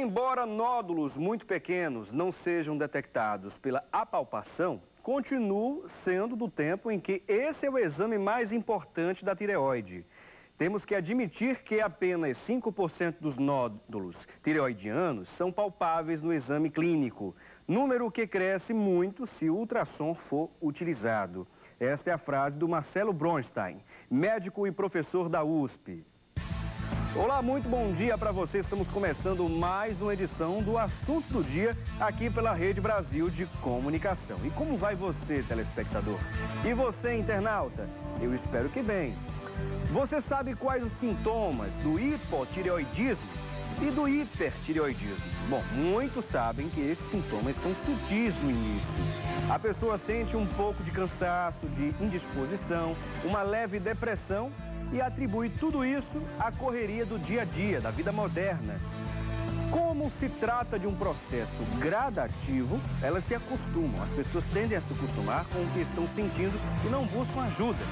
Embora nódulos muito pequenos não sejam detectados pela apalpação, continuam sendo do tempo em que esse é o exame mais importante da tireoide. Temos que admitir que apenas 5% dos nódulos tireoidianos são palpáveis no exame clínico, número que cresce muito se o ultrassom for utilizado. Esta é a frase do Marcelo Bronstein, médico e professor da USP. Olá, muito bom dia para você. Estamos começando mais uma edição do Assunto do Dia aqui pela Rede Brasil de Comunicação. E como vai você, telespectador? E você, internauta? Eu espero que bem. Você sabe quais os sintomas do hipotireoidismo e do hipertireoidismo? Bom, muitos sabem que esses sintomas são sutis no início. A pessoa sente um pouco de cansaço, de indisposição, uma leve depressão e atribui tudo isso à correria do dia a dia, da vida moderna. Como se trata de um processo gradativo, elas se acostumam. As pessoas tendem a se acostumar com o que estão sentindo e não buscam ajuda.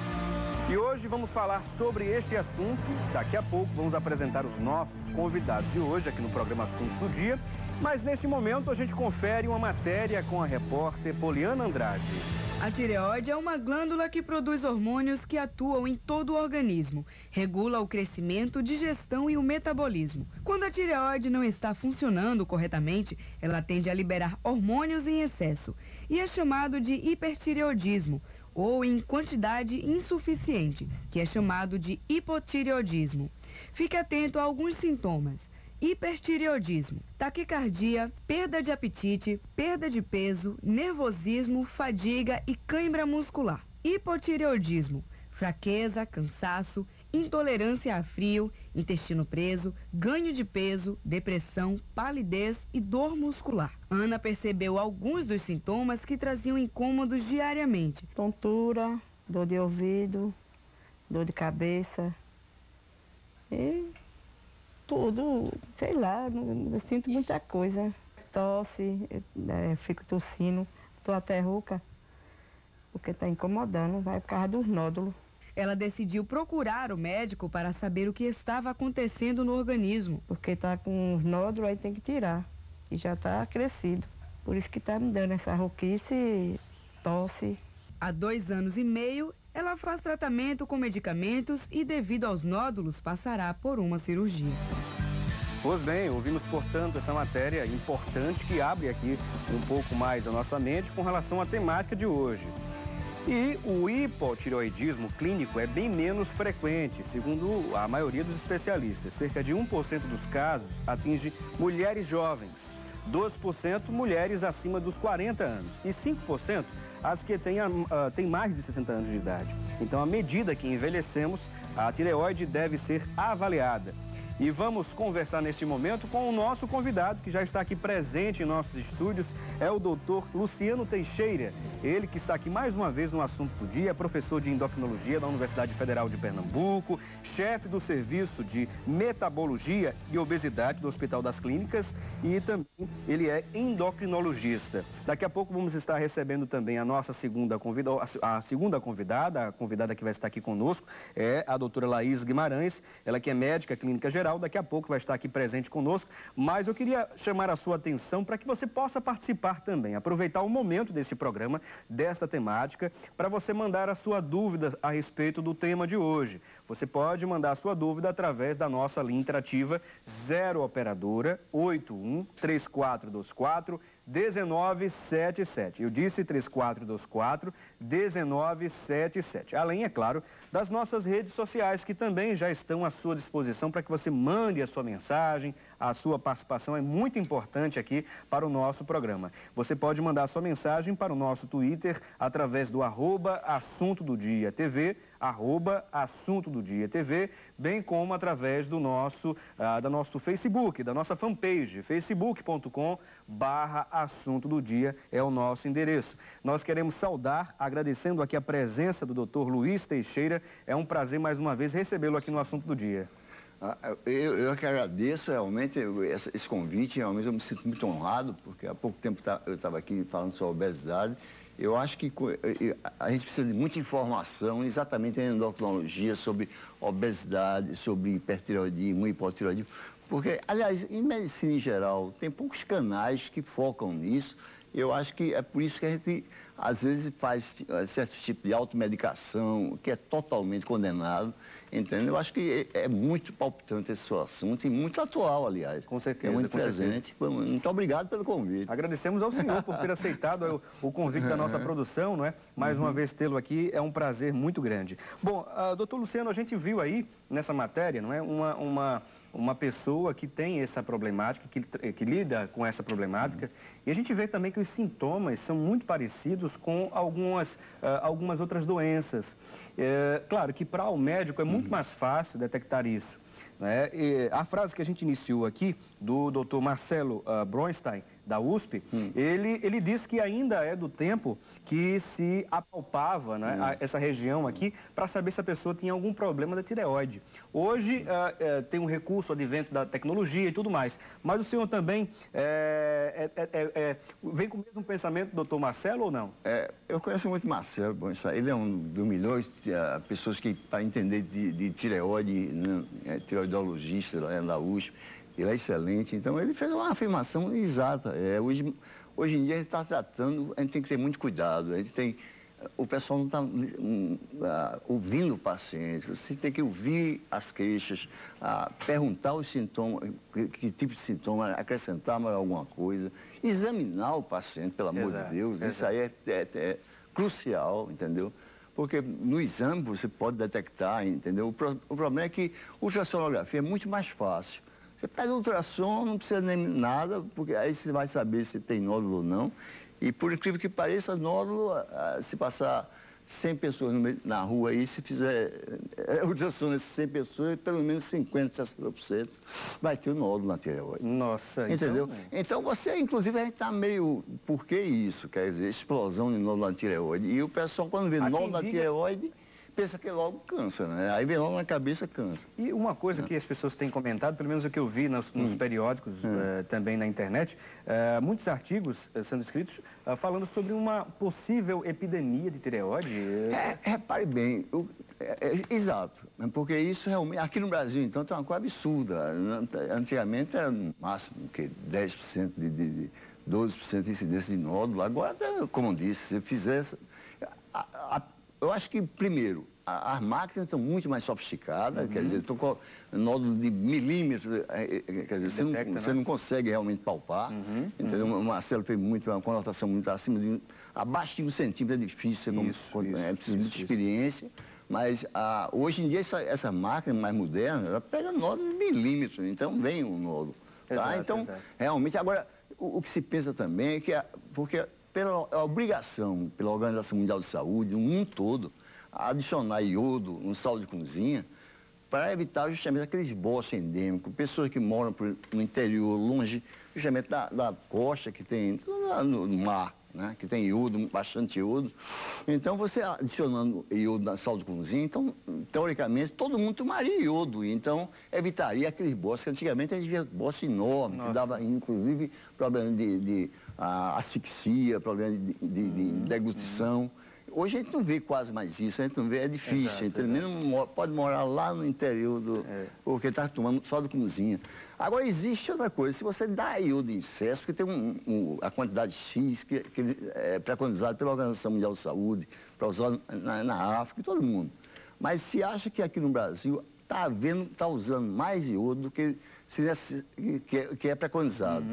E hoje vamos falar sobre este assunto. Daqui a pouco vamos apresentar os nossos convidados de hoje aqui no programa Assunto do Dia. Mas neste momento a gente confere uma matéria com a repórter Poliana Andrade. A tireoide é uma glândula que produz hormônios que atuam em todo o organismo. Regula o crescimento, digestão e o metabolismo. Quando a tireoide não está funcionando corretamente, ela tende a liberar hormônios em excesso. E é chamado de hipertireoidismo, ou em quantidade insuficiente, que é chamado de hipotireoidismo. Fique atento a alguns sintomas. Hipertireoidismo, taquicardia, perda de apetite, perda de peso, nervosismo, fadiga e cãibra muscular. Hipotireoidismo, fraqueza, cansaço, intolerância a frio, intestino preso, ganho de peso, depressão, palidez e dor muscular. Ana percebeu alguns dos sintomas que traziam incômodos diariamente. Tontura, dor de ouvido, dor de cabeça e tudo, sei lá, eu sinto muita coisa. Tosse, fico tossindo, estou até rouca, porque está incomodando, vai por causa dos nódulos. Ela decidiu procurar o médico para saber o que estava acontecendo no organismo. Porque está com os nódulos, aí tem que tirar, e já está crescido. Por isso que está me dando essa rouquice, tosse. Há 2 anos e meio, ela faz tratamento com medicamentos e, devido aos nódulos, passará por uma cirurgia. Pois bem, ouvimos, portanto, essa matéria importante que abre aqui um pouco mais a nossa mente com relação à temática de hoje. E o hipotireoidismo clínico é bem menos frequente, segundo a maioria dos especialistas. Cerca de 1% dos casos atinge mulheres jovens, 12% mulheres acima dos 40 anos e 5% as que têm mais de 60 anos de idade. Então, à medida que envelhecemos, a tireoide deve ser avaliada. E vamos conversar neste momento com o nosso convidado, que já está aqui presente em nossos estúdios, é o doutor Luciano Teixeira. Ele que está aqui mais uma vez no Assunto do Dia, é professor de endocrinologia da Universidade Federal de Pernambuco, chefe do serviço de metabologia e obesidade do Hospital das Clínicas e também ele é endocrinologista. Daqui a pouco vamos estar recebendo também a nossa segunda convidada, a convidada que vai estar aqui conosco é a doutora Laís Guimarães, ela que é médica clínica geral, daqui a pouco vai estar aqui presente conosco, mas eu queria chamar a sua atenção para que você possa participar também, aproveitar o momento desse programa, desta temática, para você mandar a sua dúvida a respeito do tema de hoje. Você pode mandar a sua dúvida através da nossa linha interativa 0 operadora 81 3424 1977. Eu disse 3424 1977. Além, é claro, das nossas redes sociais que também já estão à sua disposição para que você mande a sua mensagem. A sua participação é muito importante aqui para o nosso programa. Você pode mandar a sua mensagem para o nosso Twitter através do @Assunto do Dia TV, @Assunto do Dia TV, bem como através do nosso Facebook, da nossa fanpage, facebook.com/Assunto do Dia é o nosso endereço. Nós queremos saudar, agradecendo aqui a presença do Dr. Luiz Teixeira. É um prazer mais uma vez recebê-lo aqui no Assunto do Dia. Eu que agradeço realmente esse convite, realmente eu me sinto muito honrado, porque há pouco tempo eu estava aqui falando sobre obesidade. Eu acho que a gente precisa de muita informação, exatamente em endocrinologia, sobre obesidade, sobre hipertireoidismo, hipotireoidismo, Porque, aliás, em medicina em geral, tem poucos canais que focam nisso. Eu acho que é por isso que a gente, às vezes, faz certos tipos de automedicação, que é totalmente condenado, entendeu? Eu acho que é muito palpitante esse seu assunto e muito atual, aliás. Com certeza. É muito com presente. certeza. Muito obrigado pelo convite. Agradecemos ao senhor por ter aceitado o convite da nossa produção, não é? Mais uma vez tê-lo aqui é um prazer muito grande. Bom, doutor Luciano, a gente viu aí nessa matéria, não é? Uma pessoa que tem essa problemática, que lida com essa problemática, e a gente vê também que os sintomas são muito parecidos com algumas outras doenças. Claro que para o médico é muito mais fácil detectar isso, né? E a frase que a gente iniciou aqui, do Dr. Marcelo Bronstein, da USP, ele disse que ainda é do tempo que se apalpava, né, essa região aqui para saber se a pessoa tinha algum problema da tireoide. Hoje tem um recurso advento da tecnologia e tudo mais, mas o senhor também vem com o mesmo pensamento do Dr. Marcelo ou não? Eu conheço muito Marcelo Bronstein, ele é um dos milhões de pessoas que, para entender de tireoide, né, tireoidologista lá da USP. Ele é excelente, então ele fez uma afirmação exata. Hoje em dia a gente está tratando, a gente tem que ter muito cuidado. O pessoal não está ouvindo o paciente, você tem que ouvir as queixas, perguntar os sintomas, que tipo de sintoma, acrescentar mais alguma coisa, examinar o paciente, pelo amor de Deus. Isso aí é crucial, entendeu? Porque no exame você pode detectar, entendeu? O problema é que a ultrassonografia é muito mais fácil. Você pega o ultrassom, não precisa nem nada, porque aí você vai saber se tem nódulo ou não. E por incrível que pareça, nódulo, se passar 100 pessoas na rua aí, se fizer ultrassom nessas 100 pessoas, pelo menos 50%, 60% vai ter o nódulo na tireoide. Nossa, entendeu? Então você, inclusive, a gente está meio... Por que isso? Quer dizer, explosão de nódulo na tireoide. E o pessoal, quando vê nódulo na tireoide, pensa que é logo câncer, né? Aí vem logo na cabeça câncer. E uma coisa que as pessoas têm comentado, pelo menos o que eu vi nos periódicos, também na internet, muitos artigos sendo escritos falando sobre uma possível epidemia de tireoide. Repare bem, exato, porque isso realmente, aqui no Brasil, então, tem uma coisa absurda. Antigamente era no máximo, 10%, 12% de incidência de nódulo. Agora, como eu disse, se fizesse... Eu acho que, primeiro, as máquinas estão muito mais sofisticadas, quer dizer, estão com nódulos de milímetros, quer dizer, você não consegue realmente palpar, entendeu? O Marcelo fez uma conotação muito acima abaixo de 1 centímetro é difícil, é preciso muita experiência, mas hoje em dia essa máquina mais moderna, ela pega nódulos de milímetros, então vem um nódulo, tá? Então, realmente, agora, o que se pensa também é que, porque pela obrigação pela Organização Mundial de Saúde, no mundo todo, a adicionar iodo no sal de cozinha para evitar justamente aqueles bosses endêmicos, pessoas que moram no interior, longe justamente da costa, que tem no mar, né, que tem iodo, bastante iodo. Então, você adicionando iodo na sal de cozinha, então, teoricamente, todo mundo tomaria iodo, então evitaria aqueles bosses, que antigamente a gente via bosses enormes, que dava, inclusive, problema de asfixia, problema de deglutição. Hoje a gente não vê quase mais isso, a gente não vê, é difícil, pode morar lá no interior, porque está tomando só de cozinha. Agora, existe outra coisa, se você dá iodo em excesso, que tem a quantidade X, que é preconizado pela Organização Mundial de Saúde, para usar na África e todo mundo. Mas se acha que aqui no Brasil está usando mais iodo do que é preconizado.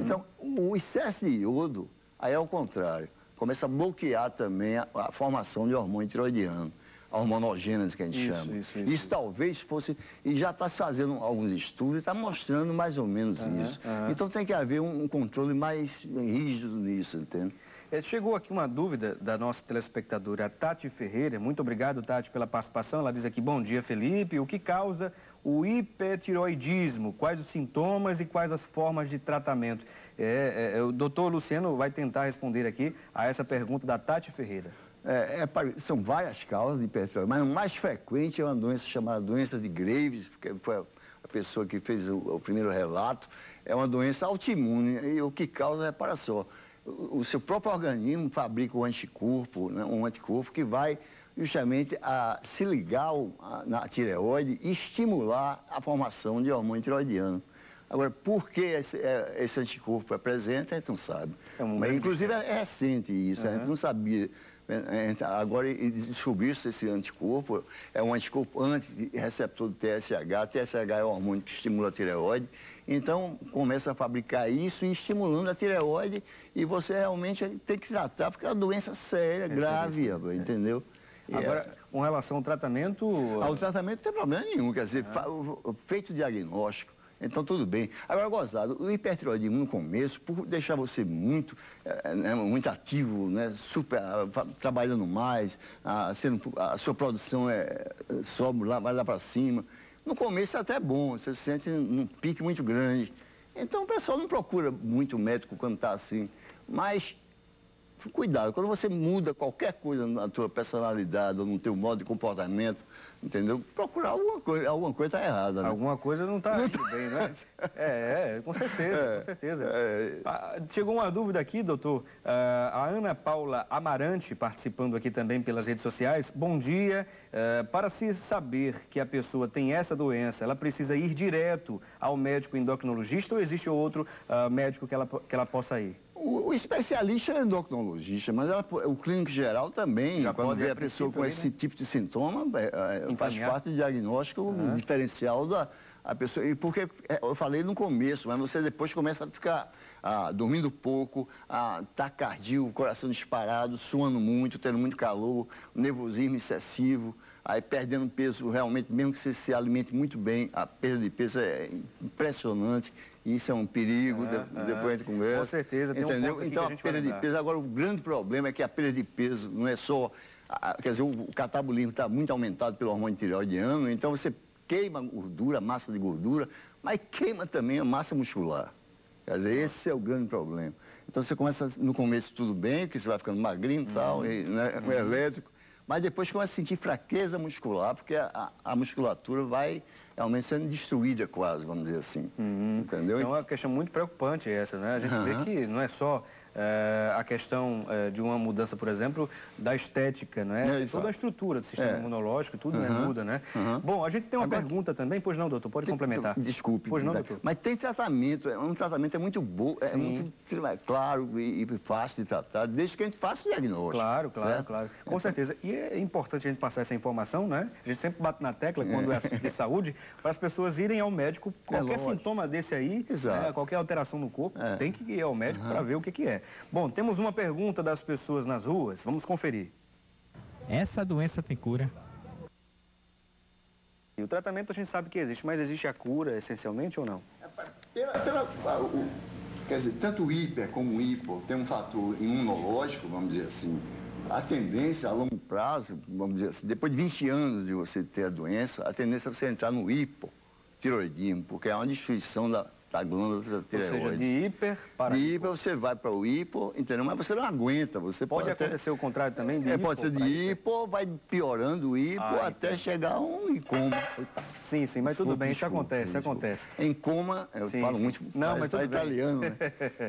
Então, o excesso de iodo, aí é o contrário. Começa a bloquear também a formação de hormônio tiroidiano, a hormonogênese que a gente chama. Isso talvez fosse, e já está se fazendo alguns estudos, e está mostrando mais ou menos isso. Então tem que haver um controle mais rígido nisso, entende? Chegou aqui uma dúvida da nossa telespectadora Tati Ferreira. Muito obrigado, Tati, pela participação. Ela diz aqui: bom dia, Felipe. O que causa o hipertiroidismo? Quais os sintomas e quais as formas de tratamento? O doutor Luciano vai tentar responder aqui a essa pergunta da Tati Ferreira. São várias causas de hipertiroidismo, mas o mais frequente é uma doença chamada doença de Graves, que foi a pessoa que fez o primeiro relato. É uma doença autoimune e o que causa, repara só, o seu próprio organismo fabrica um anticorpo, né, que vai justamente se ligar na tireoide e estimular a formação de hormônio tiroidiano. Agora, por que esse anticorpo é presente, a gente não sabe. Mas, inclusive, é recente isso, a gente não sabia. Agora descobriu-se esse anticorpo, é um anticorpo anti-receptor do TSH. TSH é o hormônio que estimula a tireoide. Então, começa a fabricar isso e estimulando a tireoide, e você realmente tem que tratar, porque é uma doença séria, grave, entendeu? Agora, com relação ao tratamento... O tratamento não tem problema nenhum, quer dizer, feito o diagnóstico, então tudo bem. Agora, gozado, o hipertireoidismo no começo, por deixar você muito ativo, né, trabalhando mais, a sua produção sobe lá, vai lá para cima. No começo é até bom, você se sente num pique muito grande. Então o pessoal não procura muito médico quando está assim. Mas, cuidado, quando você muda qualquer coisa na tua personalidade ou no teu modo de comportamento, entendeu? Procurar alguma coisa está errada, né? Alguma coisa não está indo bem, né? Com certeza, com certeza. Chegou uma dúvida aqui, doutor. A Ana Paula Amarante, participando aqui também pelas redes sociais. Bom dia. Para se saber que a pessoa tem essa doença, ela precisa ir direto ao médico endocrinologista ou existe outro médico que ela possa ir? O especialista é endocrinologista, mas o clínico geral também, já quando vê a pessoa com esse tipo de sintoma, faz parte do diagnóstico diferencial da pessoa. E porque eu falei no começo, mas você depois começa a ficar dormindo pouco, taquicardia, o coração disparado, suando muito, tendo muito calor, nervosismo excessivo, aí perdendo peso realmente, mesmo que você se alimente muito bem, a perda de peso é impressionante. Isso é um perigo, depois a gente conversa. Com certeza, tem entendeu? Um ponto então, a perda de peso, agora o grande problema é que a perda de peso não é só... quer dizer, o catabolismo está muito aumentado pelo hormônio tireoidiano, então você queima gordura, massa de gordura, mas queima também a massa muscular. Quer dizer, esse é o grande problema. Então você começa, no começo tudo bem, que você vai ficando magrinho e tal, elétrico, mas depois começa a sentir fraqueza muscular, porque a musculatura vai realmente sendo destruída quase, vamos dizer assim. Entendeu? Então é uma questão muito preocupante essa, né? A gente vê que não é só a questão de uma mudança, por exemplo, da estética, né? Toda a estrutura do sistema imunológico, tudo muda, né? Bom, a gente tem uma pergunta também, pois não, doutor? Pode complementar. Desculpe. Pois não, doutor? Mas tem tratamento, um tratamento muito bom, muito claro e fácil de tratar, desde que a gente faça o diagnóstico. Claro. Com certeza. E é importante a gente passar essa informação, né? A gente sempre bate na tecla quando é assunto de saúde, para as pessoas irem ao médico, qualquer sintoma desse aí, qualquer alteração no corpo, tem que ir ao médico para ver o que é. Bom, temos uma pergunta das pessoas nas ruas, vamos conferir. Essa doença tem cura? E o tratamento a gente sabe que existe, mas existe a cura essencialmente ou não? Quer dizer, tanto o hiper como o hipo tem um fator imunológico, vamos dizer assim. A tendência a longo prazo, vamos dizer assim, depois de 20 anos de você ter a doença, a tendência é você entrar no hipotireoidismo, porque é uma destruição da glândula tireoide. Ou seja, de hiper para hipo. De hiper você vai para o hipo, entendeu? Mas você não aguenta, você pode acontecer o contrário também, de hipo pode ser de hipo, vai piorando o hipo até chegar a um coma. Sim, mas tudo bem, isso acontece. Em coma, eu falo muito, mas tudo italiano, né?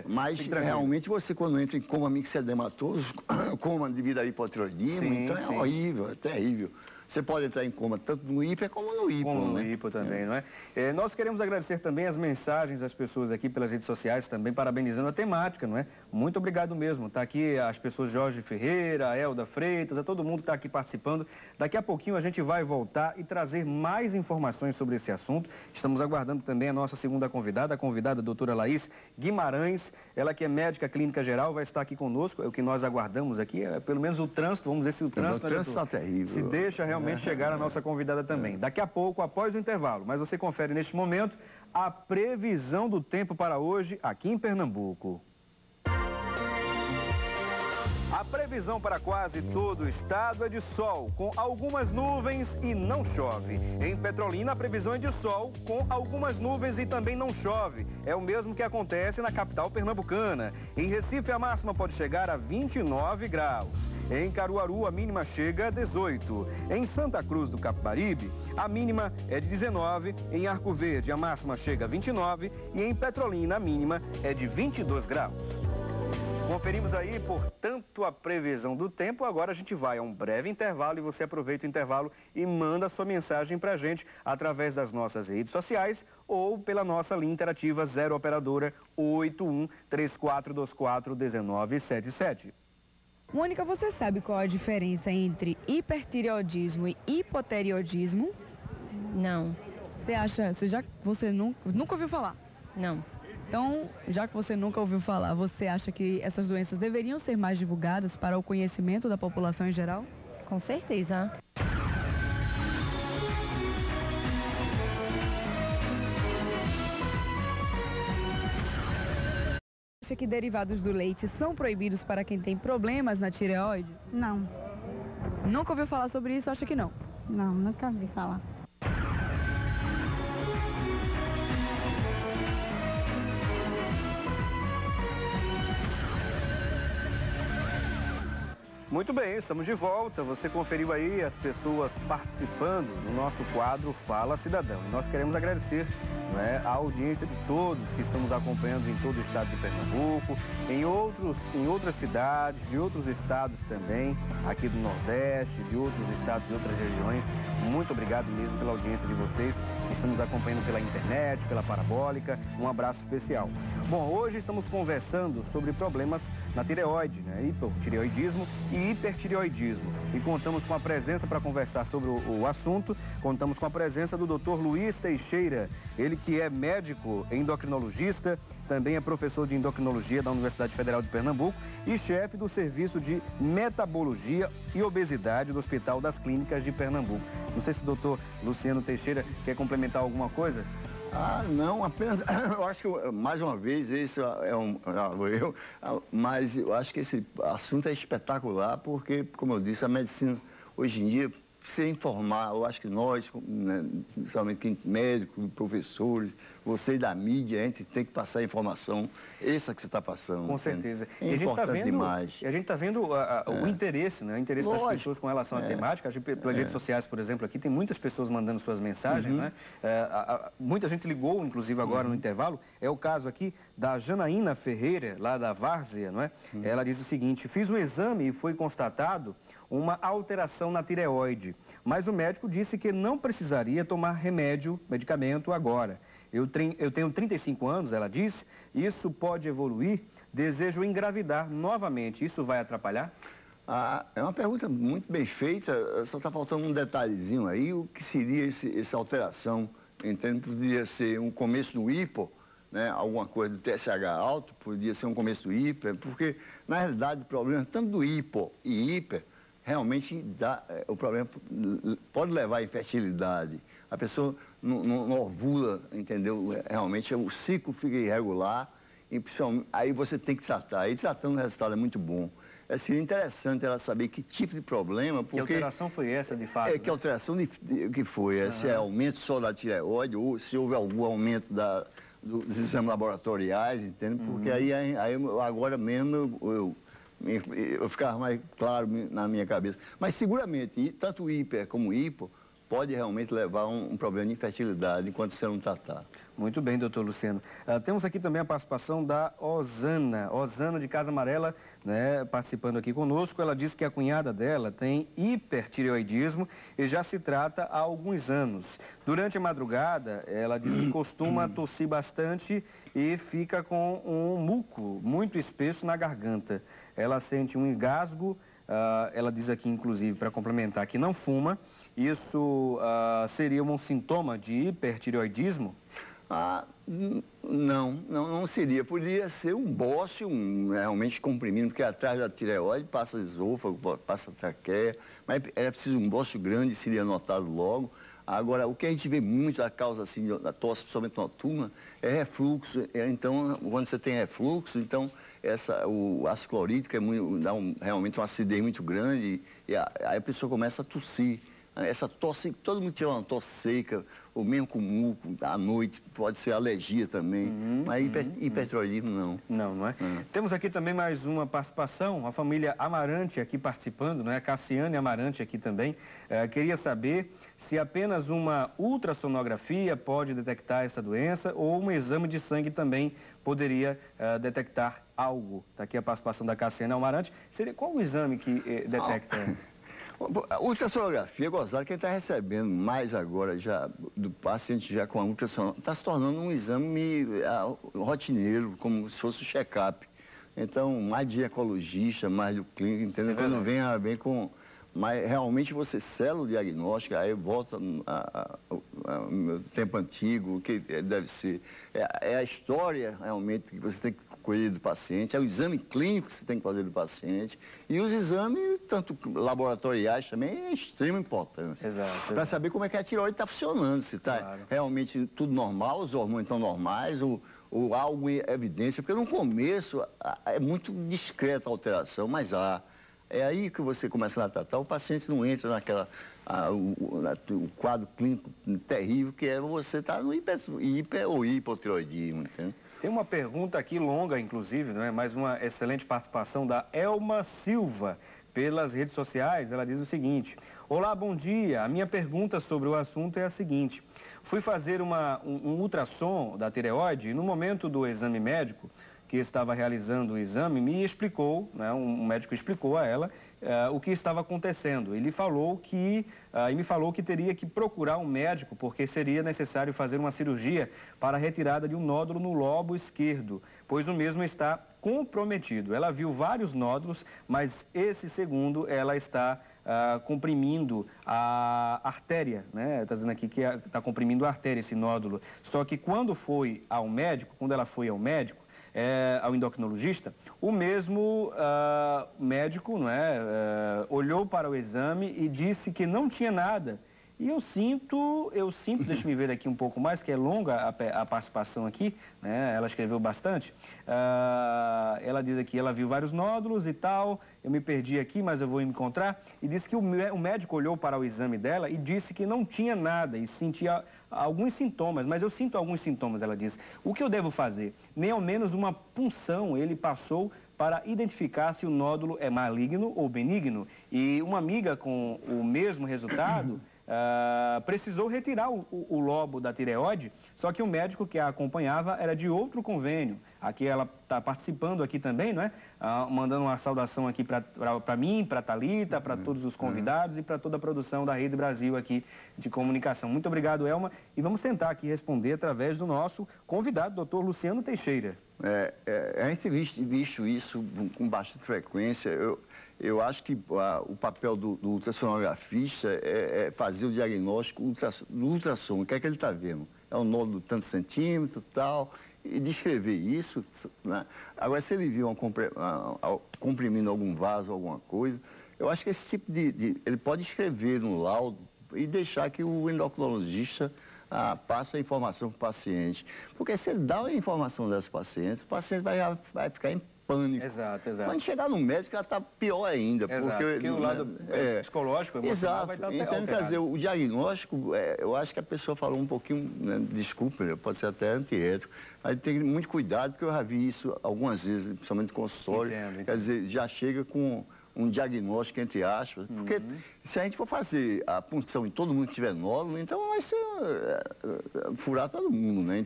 Mas realmente você quando entra em coma mixedematoso, coma devido a hipotireoidismo, então é horrível, é terrível. Você pode entrar em coma tanto no hiper como no hipo. Como no hipo também, não é? Nós queremos agradecer também as mensagens das pessoas aqui pelas redes sociais, também parabenizando a temática, não é? Muito obrigado mesmo. Está aqui as pessoas Jorge Ferreira, a Elda Freitas, a todo mundo que está aqui participando. Daqui a pouquinho a gente vai voltar e trazer mais informações sobre esse assunto. Estamos aguardando também a nossa segunda convidada, a doutora Laís Guimarães. Ela que é médica clínica geral, vai estar aqui conosco. É o que nós aguardamos aqui, pelo menos o trânsito. Vamos ver se o trânsito está terrível. Se deixa realmente chegar a nossa convidada também. Daqui a pouco, após o intervalo. Mas você confere neste momento a previsão do tempo para hoje aqui em Pernambuco. A previsão para quase todo o estado é de sol, com algumas nuvens e não chove. Em Petrolina, a previsão é de sol, com algumas nuvens e também não chove. É o mesmo que acontece na capital pernambucana. Em Recife, a máxima pode chegar a 29 graus. Em Caruaru, a mínima chega a 18. Em Santa Cruz do Capibaribe, a mínima é de 19. Em Arco Verde, a máxima chega a 29. E em Petrolina, a mínima é de 22 graus. Conferimos aí, portanto, a previsão do tempo. Agora a gente vai a um breve intervalo e você aproveita o intervalo e manda a sua mensagem pra gente através das nossas redes sociais ou pela nossa linha interativa 0 operadora 81 3424 1977. Mônica, você sabe qual a diferença entre hipertireoidismo e hipotireoidismo? Não, Você nunca ouviu falar? não. Então, já que você nunca ouviu falar, você acha que essas doenças deveriam ser mais divulgadas para o conhecimento da população em geral? Com certeza. Acha que derivados do leite são proibidos para quem tem problemas na tireoide? Não, Nunca ouviu falar sobre isso? Acha que não? não, nunca ouvi falar. Muito bem, estamos de volta. Você conferiu aí as pessoas participando no nosso quadro Fala Cidadão. E nós queremos agradecer, não é, a audiência de todos que estão nos acompanhando em todo o estado de Pernambuco, em outras cidades, de outros estados também, aqui do Nordeste, de outros estados e outras regiões. Muito obrigado mesmo pela audiência de vocês que estão nos acompanhando pela internet, pela parabólica. Um abraço especial. Bom, hoje estamos conversando sobre problemas na tireoide, né? Hipotireoidismo e hipertireoidismo. E contamos com a presença para conversar sobre o assunto, contamos com a presença do Dr. Luiz Teixeira, ele que é médico endocrinologista, também é professor de endocrinologia da Universidade Federal de Pernambuco e chefe do Serviço de Metabologia e Obesidade do Hospital das Clínicas de Pernambuco. Não sei se o doutor Luciano Teixeira quer complementar alguma coisa? Não, apenas, eu acho que, mais uma vez, isso é mas eu acho que esse assunto é espetacular, porque, como eu disse, a medicina, hoje em dia, precisa informar, eu acho que nós, né, principalmente médicos, professores, você da mídia, a gente tem que passar a informação, essa que você está passando. Com certeza. É importante demais. E a gente está vendo o interesse, né? O interesse das pessoas com relação à temática. A gente, pelas redes sociais, por exemplo, aqui tem muitas pessoas mandando suas mensagens, né? Muita gente ligou, inclusive, agora no intervalo. É o caso aqui da Janaína Ferreira, lá da Várzea, não é? Ela diz o seguinte: fiz um exame e foi constatado uma alteração na tireoide, mas o médico disse que não precisaria tomar medicamento agora. Eu tenho 35 anos, ela disse, isso pode evoluir, desejo engravidar novamente, isso vai atrapalhar? É uma pergunta muito bem feita, só está faltando um detalhezinho aí, o que seria essa alteração, entende? Poderia ser um começo do hipo, né? Alguma coisa do TSH alto, poderia ser um começo do hiper, porque na realidade o problema tanto do hipo e hiper, realmente o problema pode levar à infertilidade. A pessoa não ovula, entendeu? Realmente o ciclo fica irregular, e aí você tem que tratar. E tratando o resultado é muito bom. Seria interessante ela saber que tipo de problema, porque... Que alteração foi essa, de fato? Que alteração que foi? Se é aumento só da tireoide, ou se houve algum aumento dos exames laboratoriais, entende? Porque aí agora mesmo eu ficava mais claro na minha cabeça. Mas seguramente, tanto o hiper como o hipo pode realmente levar a um problema de infertilidade enquanto você não tratar. Muito bem, doutor Luciano. Temos aqui também a participação da Osana de Casa Amarela, né, participando aqui conosco. Ela disse que a cunhada dela tem hipertireoidismo e já se trata há alguns anos. Durante a madrugada, ela diz que costuma tossir bastante e fica com um muco muito espesso na garganta. Ela sente um engasgo, ela diz aqui, inclusive, para complementar, que não fuma. Isso seria um sintoma de hipertireoidismo? Não seria. Poderia ser um bócio, realmente comprimindo, porque atrás da tireoide passa esôfago, passa traqueia, mas era preciso um bócio grande, seria notado logo. Agora, o que a gente vê muito, a causa assim, da tosse, principalmente noturna, é refluxo. Então, quando você tem refluxo, então o ácido clorídrico dá realmente uma acidez muito grande, e aí a pessoa começa a tossir. Essa tosse, todo mundo tira uma tosse seca, ou mesmo com muco, à noite, pode ser alergia também, mas hipertireoidismo não. Não é? Temos aqui também mais uma participação, a família Amarante aqui participando, não é? Cassiane Amarante aqui também. Queria saber se apenas uma ultrassonografia pode detectar essa doença ou um exame de sangue também poderia detectar algo. Está aqui a participação da Cassiana Almarante. Qual o exame que detecta? A ultrassonografia, gozado, quem está recebendo mais agora já do paciente já com a ultrassonografia, está se tornando um exame rotineiro, como se fosse o check-up. Então, mais de ecologista, mais do clínico, entendeu? Quando vem com... Mas realmente você sela o diagnóstico, aí volta ao tempo antigo, o que deve ser. É a história realmente que você tem que colher do paciente, é o exame clínico que você tem que fazer do paciente. E os exames, tanto laboratoriais também, é de extrema importância. Para saber como é que a tireoide está funcionando, se está realmente tudo normal, os hormônios estão normais, ou há alguma evidência, porque no começo é muito discreta a alteração, mas há. É aí que você começa a tratar, o paciente não entra naquela, o quadro clínico terrível que é você estar no hiper ou hipotireoidismo, entende? Tem uma pergunta aqui longa, inclusive, não é? Mais uma excelente participação da Elma Silva pelas redes sociais. Ela diz o seguinte: olá, bom dia. A minha pergunta sobre o assunto é a seguinte: fui fazer um ultrassom da tireoide e no momento do exame médico, que estava realizando o exame, me explicou, né, um médico explicou a ela o que estava acontecendo. Ele falou que, e me falou que teria que procurar um médico, porque seria necessário fazer uma cirurgia para a retirada de um nódulo no lobo esquerdo, pois o mesmo está comprometido. Ela viu vários nódulos, mas esse segundo ela está comprimindo a artéria, né? Está dizendo aqui que está comprimindo a artéria, esse nódulo. Só que quando ela foi ao médico, ao endocrinologista, o mesmo médico, não é, olhou para o exame e disse que não tinha nada. E eu sinto, deixa eu ver aqui um pouco mais, que é longa a participação aqui, né? Ela escreveu bastante. Ela diz aqui, ela viu vários nódulos e tal, eu me perdi aqui, mas eu vou encontrar. E disse que o médico olhou para o exame dela e disse que não tinha nada e sentia alguns sintomas, mas eu sinto alguns sintomas, ela diz. O que eu devo fazer? Nem ao menos uma punção ele passou para identificar se o nódulo é maligno ou benigno. E uma amiga com o mesmo resultado precisou retirar o lobo da tireoide, só que o médico que a acompanhava era de outro convênio. Aqui ela está participando aqui também, não é? Mandando uma saudação aqui para mim, para a Thalita, para todos os convidados e para toda a produção da Rede Brasil aqui de comunicação. Muito obrigado, Elma. E vamos tentar aqui responder através do nosso convidado, doutor Luciano Teixeira. A gente tem visto isso com bastante frequência. Eu acho que o papel do ultrassonografista é fazer o diagnóstico do ultrassom. O que é que ele está vendo? É um nódulo de tantos centímetros e tal, e descrever isso, né? Agora, se ele viu comprimindo algum vaso, alguma coisa, eu acho que esse tipo ele pode escrever no laudo e deixar que o endocrinologista passe a informação para o paciente. Porque se ele dá a informação desse paciente, o paciente vai ficar em pânico. Exato. Quando chegar no médico, ela está pior ainda. Porque o lado psicológico, emocional vai estar alterado. Quer dizer, o diagnóstico, eu acho que a pessoa falou um pouquinho, né, desculpa, pode ser até antiético, mas tem muito cuidado, porque eu já vi isso algumas vezes, principalmente no consultório. Entendo. Quer dizer, já chega com um diagnóstico, entre aspas, porque se a gente for fazer a punção em todo mundo que tiver nódulo, então vai ser furar todo mundo, né?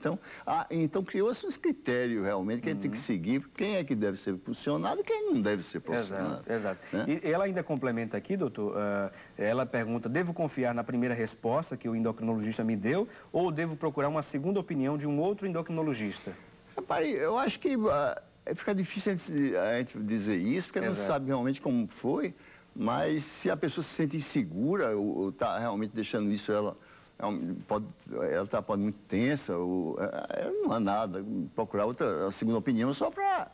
Então criou-se uns critérios realmente que a gente tem que seguir, quem é que deve ser funcionado e quem não deve ser funcionado. Exato. Né? E ela ainda complementa aqui, doutor, ela pergunta, devo confiar na primeira resposta que o endocrinologista me deu ou devo procurar uma segunda opinião de um outro endocrinologista? Rapaz, eu acho que fica difícil a gente dizer isso, porque não sabe realmente como foi, mas se a pessoa se sente insegura ou está realmente deixando isso, ela está muito tensa, não há nada, procurar a segunda opinião só para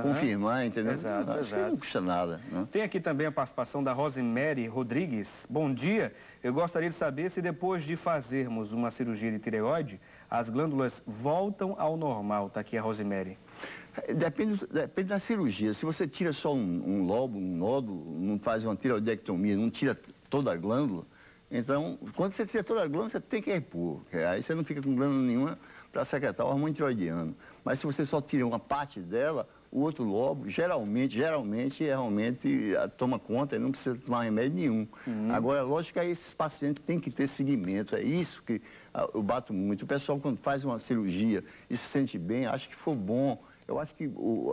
confirmar, entendeu? Acho que não custa nada. Né? Tem aqui também a participação da Rosemary Rodrigues. Bom dia, eu gostaria de saber se depois de fazermos uma cirurgia de tireoide, as glândulas voltam ao normal. Está aqui a Rosemary. Depende da cirurgia. Se você tira só um lobo, um nódulo, não faz uma tireoidectomia, não tira toda a glândula, então, quando você tira toda a glândula, você tem que repor. Aí você não fica com glândula nenhuma para secretar o hormônio tireoidiano. Mas se você só tira uma parte dela, o outro lobo, geralmente, realmente toma conta e não precisa tomar remédio nenhum. Agora, lógico que aí esses pacientes têm que ter seguimento. É isso que eu bato muito. O pessoal, quando faz uma cirurgia e se sente bem, acha que foi bom Eu acho que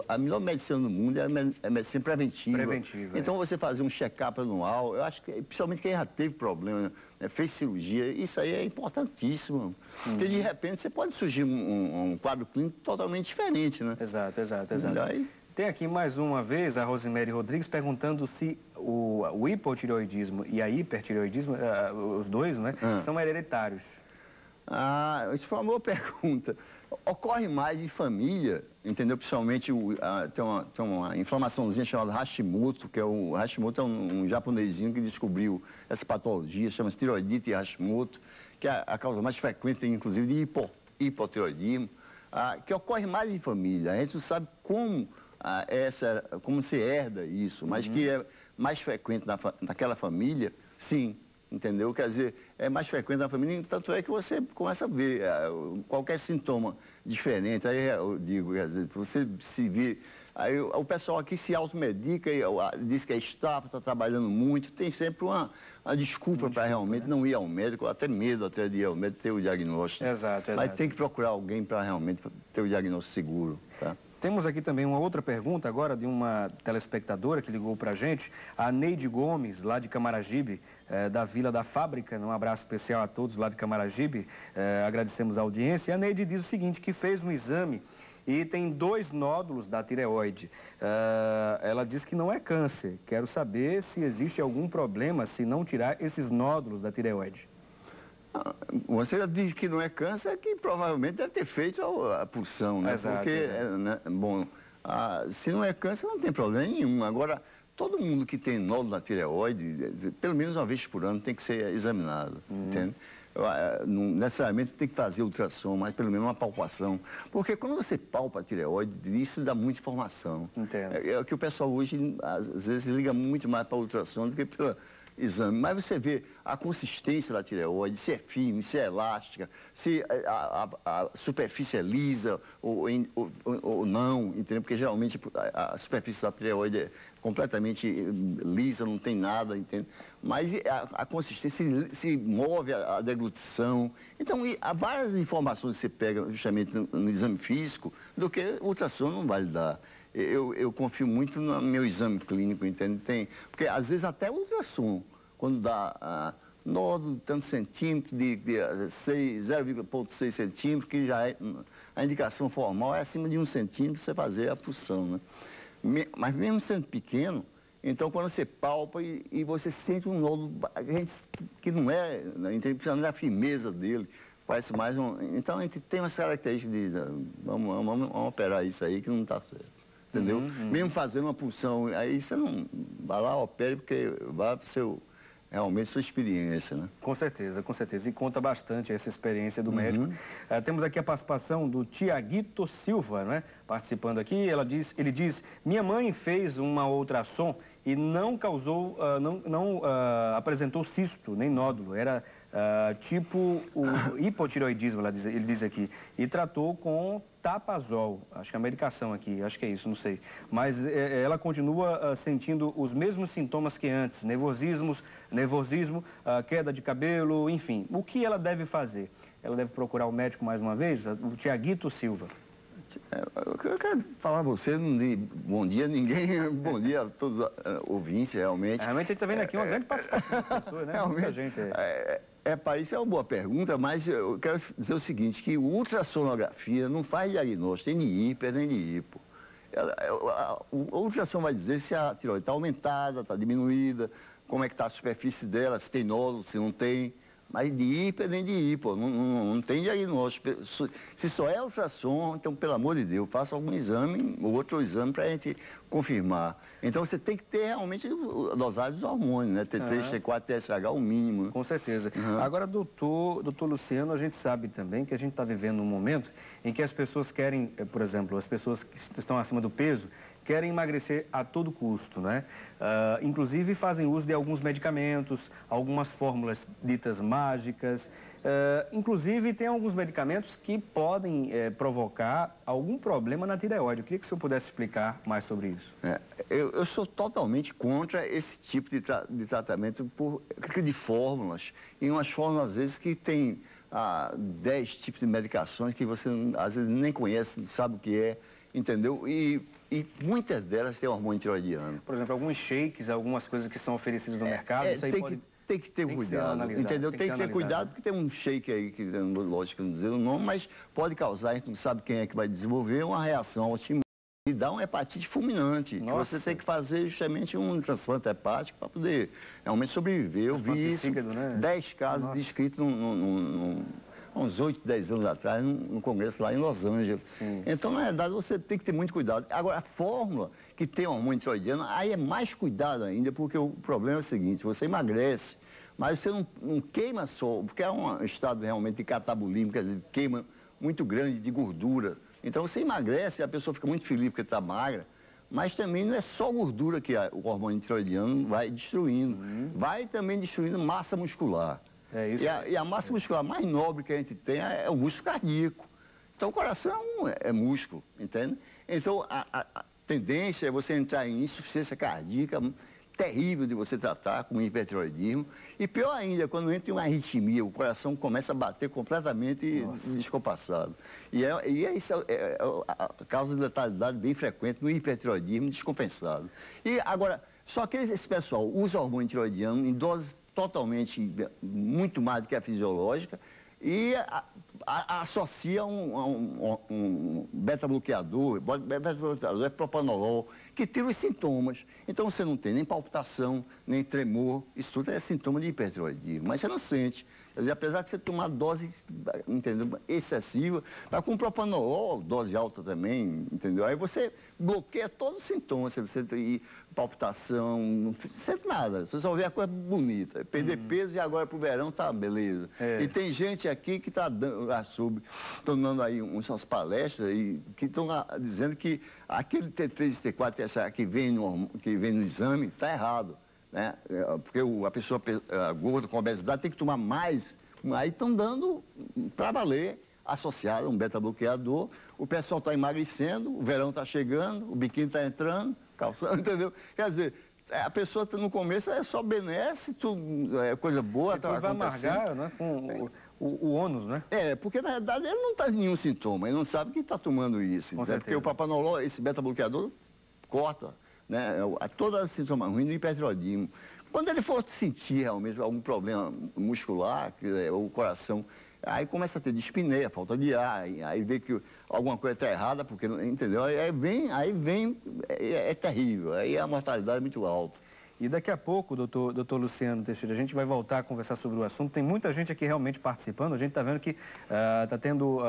a melhor medicina do mundo é a medicina preventiva. Então, você fazer um check-up anual, eu acho que, principalmente quem já teve problema, né, fez cirurgia, isso aí é importantíssimo. Porque, de repente, você pode surgir um quadro clínico totalmente diferente, né? Exato. Daí... Tem aqui mais uma vez a Rosemary Rodrigues perguntando se o hipotireoidismo e a hipertireoidismo, os dois, né, são hereditários. Isso foi uma boa pergunta. Ocorre mais em família, entendeu? Principalmente tem uma inflamaçãozinha chamada Hashimoto, que o Hashimoto é um japonesinho que descobriu essa patologia, chama-se tireoidite Hashimoto, que é a causa mais frequente, inclusive, de hipotireoidismo, que ocorre mais em família. A gente não sabe como se herda isso, mas que é mais frequente naquela família, sim. Entendeu? Quer dizer, é mais frequente na família, tanto é que você começa a ver qualquer sintoma diferente. Aí eu digo, quer dizer, você se vê. Aí o pessoal aqui se automedica e diz que é estafa, está trabalhando muito, tem sempre uma desculpa para realmente não ir ao médico, até medo de ir ao médico ter o diagnóstico. Exato. Mas tem que procurar alguém para realmente ter o diagnóstico seguro, tá? Temos aqui também uma outra pergunta agora de uma telespectadora que ligou para a gente, a Neide Gomes, lá de Camaragibe, da Vila da Fábrica. Um abraço especial a todos lá de Camaragibe, agradecemos a audiência. E a Neide diz o seguinte, que fez um exame e tem 2 nódulos da tireoide. Ela diz que não é câncer. Quero saber se existe algum problema se não tirar esses nódulos da tireoide. Você já diz que não é câncer, que provavelmente deve ter feito a punção, né? Exato, porque, né, bom, se não é câncer, não tem problema nenhum. Agora, todo mundo que tem nódulo na tireoide, pelo menos uma vez por ano, tem que ser examinado, entende? Não necessariamente tem que fazer ultrassom, mas pelo menos uma palpação. Porque quando você palpa a tireoide, isso dá muita informação. Entendo. É que o pessoal hoje, às vezes, liga muito mais para a ultrassom do que para exame. Mas você vê a consistência da tireoide, se é firme, se é elástica, se a superfície é lisa ou não, entendeu? Porque geralmente a superfície da tireoide é completamente lisa, não tem nada, entende? Mas a consistência se move, a deglutição. Então, há várias informações que você pega justamente no exame físico do que o ultrassom não vai lhe dar. Eu confio muito no meu exame clínico, entende? Porque às vezes até o ultrassom, quando dá nódulo de tantos centímetros, de 0,6 centímetros, que já é a indicação formal é acima de 1 centímetro você fazer a punção, né? Mas mesmo sendo pequeno, então quando você palpa e você sente um nódulo que não é, principalmente a firmeza dele, parece mais Então a gente tem umas características de vamos operar isso aí que não está certo. Entendeu? Mesmo fazendo uma punção, aí você não vai lá, opere, porque vai para o realmente sua experiência, né? Com certeza. E conta bastante essa experiência do médico. Temos aqui a participação do Tiaguito Silva, né? Participando aqui, ele diz, minha mãe fez uma ultrassom e não causou, não apresentou cisto, nem nódulo, era tipo o hipotireoidismo, ele diz aqui, e tratou com Tapazol, acho que é a medicação aqui, acho que é isso, não sei. Mas ela continua sentindo os mesmos sintomas que antes, nervosismo, queda de cabelo, enfim. O que ela deve fazer? Ela deve procurar o médico mais uma vez? O Tiaguito Silva. Eu quero falar a você, não de bom dia a ninguém, bom dia a todos os ouvintes, realmente. Realmente a gente está vendo aqui uma grande participação das pessoas, né? Realmente, isso é uma boa pergunta, mas eu quero dizer o seguinte, que a ultrassonografia não faz diagnóstico nem de hiper, nem de hipo. A ultrassom vai dizer se a tireoide está aumentada, está diminuída, como é que está a superfície dela, se tem nódulo, se não tem. Mas de hiper nem de hipo, não tem diagnóstico. Se só é ultrassom, então, pelo amor de Deus, faça algum exame, outro exame para a gente confirmar. Então, você tem que ter realmente a dosagem dos hormônios, né? T3, T4, TSH, o mínimo. Né? Com certeza. Agora, doutor Luciano, a gente sabe também que a gente está vivendo um momento em que as pessoas querem, por exemplo, as pessoas que estão acima do peso, querem emagrecer a todo custo, né? Inclusive fazem uso de alguns medicamentos, algumas fórmulas ditas mágicas. Inclusive tem alguns medicamentos que podem provocar algum problema na tireoide. Eu queria que o senhor pudesse explicar mais sobre isso. Eu sou totalmente contra esse tipo de tratamento de fórmulas. E umas fórmulas, às vezes, que tem 10 tipos de medicações que você, às vezes, nem conhece, não sabe o que é. entendeu? E muitas delas têm hormônio tiroidiano. Por exemplo, alguns shakes, algumas coisas que são oferecidas no mercado, isso aí tem que ter cuidado, entendeu? Tem que ter cuidado, porque tem um shake aí, que lógico não dizer o nome, mas pode causar, a gente não sabe quem é que vai desenvolver, uma reação autoimune e dar uma hepatite fulminante. Você tem que fazer justamente um transplante hepático para poder realmente sobreviver. Eu vi isso, fígado, né? 10 casos descritos há uns 8, 10 anos atrás, no congresso lá em Los Angeles. Sim. Então, na verdade, você tem que ter muito cuidado. Agora, a fórmula que tem hormônio tiroidiano, aí é mais cuidado ainda, porque o problema é o seguinte, você emagrece, mas você não queima só, porque é um estado realmente de catabolismo, quer dizer, queima muito grande de gordura. Então, você emagrece, a pessoa fica muito feliz porque está magra, mas também não é só gordura que o hormônio tiroidiano vai destruindo, vai também destruindo massa muscular. É isso. E a massa muscular mais nobre que a gente tem é o músculo cardíaco. Então, o coração é músculo, entende? Então, a tendência é você entrar em insuficiência cardíaca terrível de você tratar com hipertiroidismo. E pior ainda, quando entra em uma arritmia, o coração começa a bater completamente descompassado. E isso é a causa de letalidade bem frequente no hipertiroidismo descompensado. E agora, só que esse pessoal usa hormônio tiroidiano em doses totalmente, muito mais do que a fisiológica, e associa um beta-bloqueador, é propanolol, que tira os sintomas. Então você não tem nem palpitação, nem tremor, isso tudo é sintoma de hipertiroidismo, mas você não sente. Quer dizer, apesar de você tomar dose, entendeu, excessiva, mas com propanolol, dose alta também, entendeu? Aí você bloqueia todos os sintomas, você tem palpitação, não sente nada, você só vê a coisa bonita. Perder peso e agora pro verão tá beleza. E tem gente aqui que tá dando, estão dando aí umas palestras e que estão dizendo que aquele T3 e T4 que vem no exame tá errado. Né? Porque a pessoa gorda com obesidade tem que tomar mais. Aí estão dando para valer, associado a um beta-bloqueador. O pessoal está emagrecendo, o verão está chegando, o biquíni está entrando, calçando, entendeu? Quer dizer, a pessoa no começo é só benesse, é coisa boa. Depois vai amargar, né, com o ônus, né? Porque na verdade ele não está nenhum sintoma, ele não sabe que está tomando isso. Porque o propanolol, esse beta-bloqueador, corta, né, toda a sintoma ruim do hipertiroidismo. Quando ele for sentir realmente algum problema muscular, ou o coração, aí começa a ter dispneia, falta de ar, aí vê que alguma coisa está errada, porque, entendeu? Aí vem, é terrível, aí a mortalidade é muito alta. E daqui a pouco, doutor Luciano Teixeira, a gente vai voltar a conversar sobre o assunto. Tem muita gente aqui realmente participando. A gente está vendo que está tendo